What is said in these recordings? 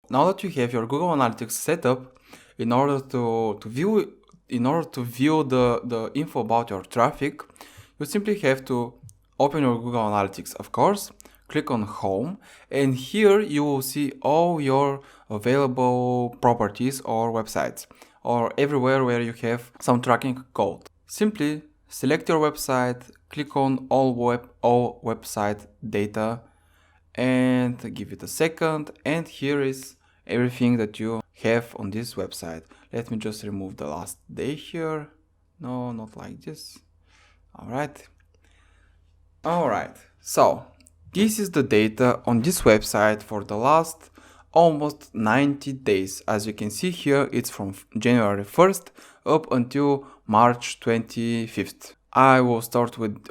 now that you have your Google Analytics set up, in order to view the info about your traffic, you simply have to open your Google Analytics, of course, click on Home, and here you will see all your available properties or websites, or everywhere where you have some tracking code. Simply select your website, click on all website data, and give it a second, and here is everything that you have on this website. Let me just remove the last day here. No, not like this. Alright, so this is the data on this website for the last almost 90 days. As you can see here, it's from January 1st up until March 25th. I will start with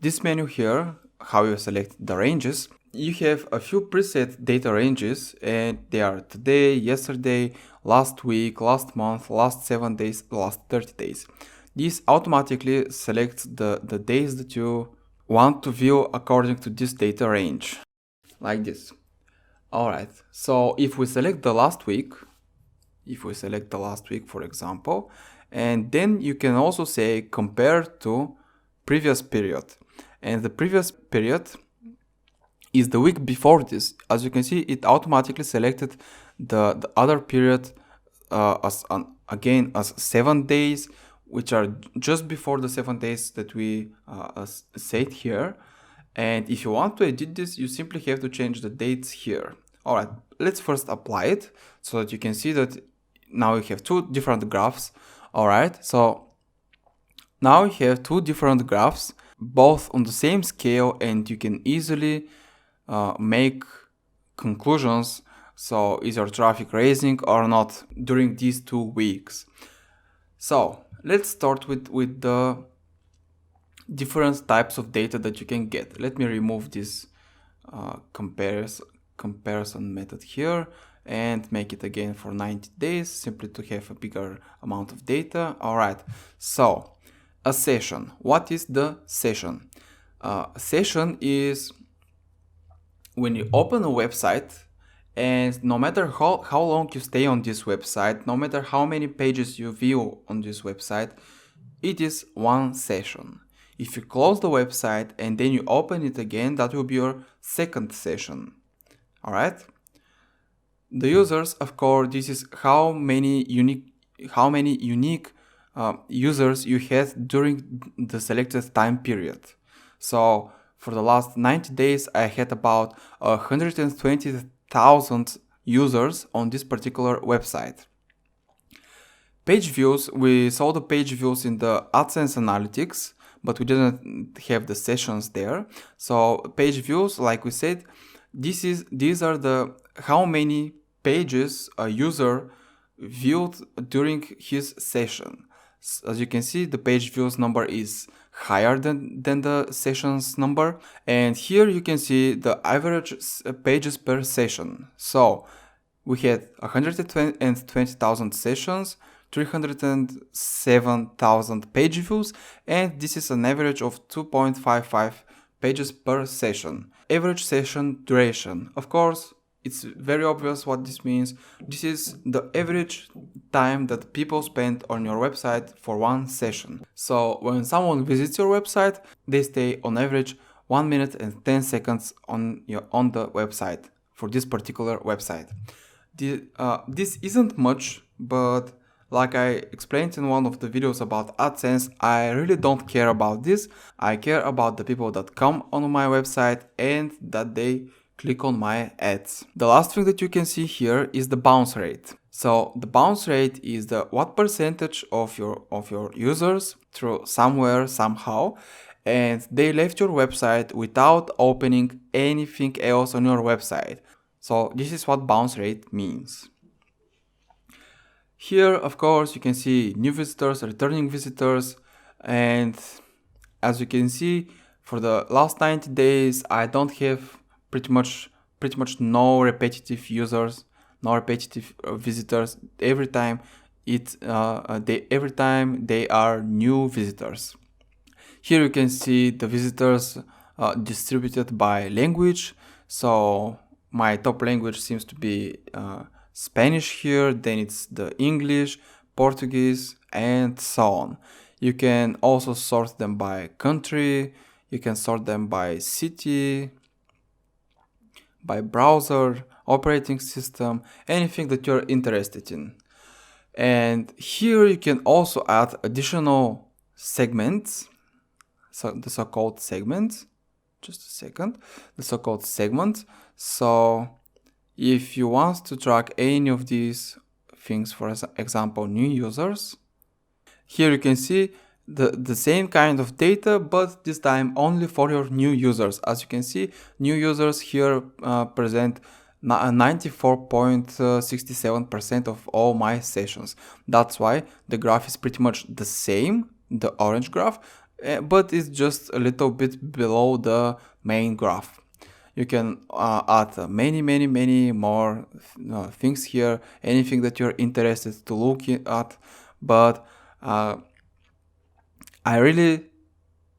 this menu here, how you select the ranges. You have a few preset data ranges, and they are today, yesterday, last week, last month, last 7 days, last 30 days. This automatically selects the days that you want to view according to this data range, like this. Alright, so if we select the last week, for example, and then you can also say compare to previous period, and the previous period is the week before this. As you can see, it automatically selected the other period as 7 days, which are just before the 7 days that we said here. And if you want to edit this, you simply have to change the dates here. Alright, let's first apply it so that you can see that now we have two different graphs. Alright, so now we have two different graphs, both on the same scale, and you can easily make conclusions. So is your traffic rising or not during these 2 weeks? So let's start with the different types of data that you can get. Let me remove this comparison method here and make it again for 90 days, simply to have a bigger amount of data. Alright, so a session. What is the session? A session is when you open a website, and no matter how long you stay on this website, no matter how many pages you view on this website, it is one session. If you close the website and then you open it again, that will be your second session. Alright? The users, of course, this is how many unique users you had during the selected time period. So for the last 90 days, I had about 120,000 users on this particular website. Page views, we saw the page views in the AdSense Analytics, but we didn't have the sessions there. So page views, like we said, these are the how many pages a user viewed during his session. As you can see, the page views number is higher than the sessions number, and here you can see the average pages per session. So we had 120,000 sessions, 307,000 page views, and this is an average of 2.55 pages per session. Average session duration. Of course, it's very obvious what this means. This is the average time that people spend on your website for one session. So when someone visits your website, they stay on average 1 minute and 10 seconds on the website for this particular website. This isn't much, but like I explained in one of the videos about AdSense, I really don't care about this. I care about the people that come on my website and that they click on my ads. The last thing that you can see here is the bounce rate. So the bounce rate is what percentage of your users through somewhere, somehow, and they left your website without opening anything else on your website. So this is what bounce rate means. Here, of course, you can see new visitors, returning visitors, and as you can see, for the last 90 days, I don't have pretty much no repetitive users, no repetitive visitors. Every time they are new visitors. Here you can see the visitors distributed by language. So my top language seems to be Spanish here, then it's the English, Portuguese, and so on. You can also sort them by country, you can sort them by city, by browser, operating system, anything that you're interested in. And here you can also add additional segments, so the so-called segments. Just a second, the so-called segments. So if you want to track any of these things, for example, new users, here you can see the same kind of data, but this time only for your new users. As you can see, new users here present 94.67% of all my sessions. That's why the graph is pretty much the same, the orange graph, but it's just a little bit below the main graph. You can add many more things here, anything that you're interested to look at, but I really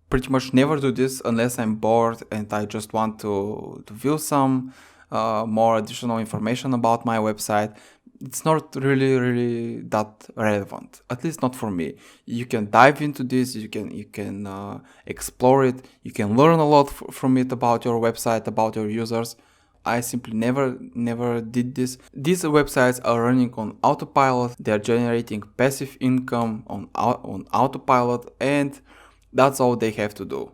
pretty much never do this unless I'm bored and I just want to view some more additional information about my website. It's not really that relevant, at least not for me. You can dive into this, you can explore it, you can learn a lot from it about your website, about your users. I simply never did this. These websites are running on autopilot. They are generating passive income on autopilot, and that's all they have to do.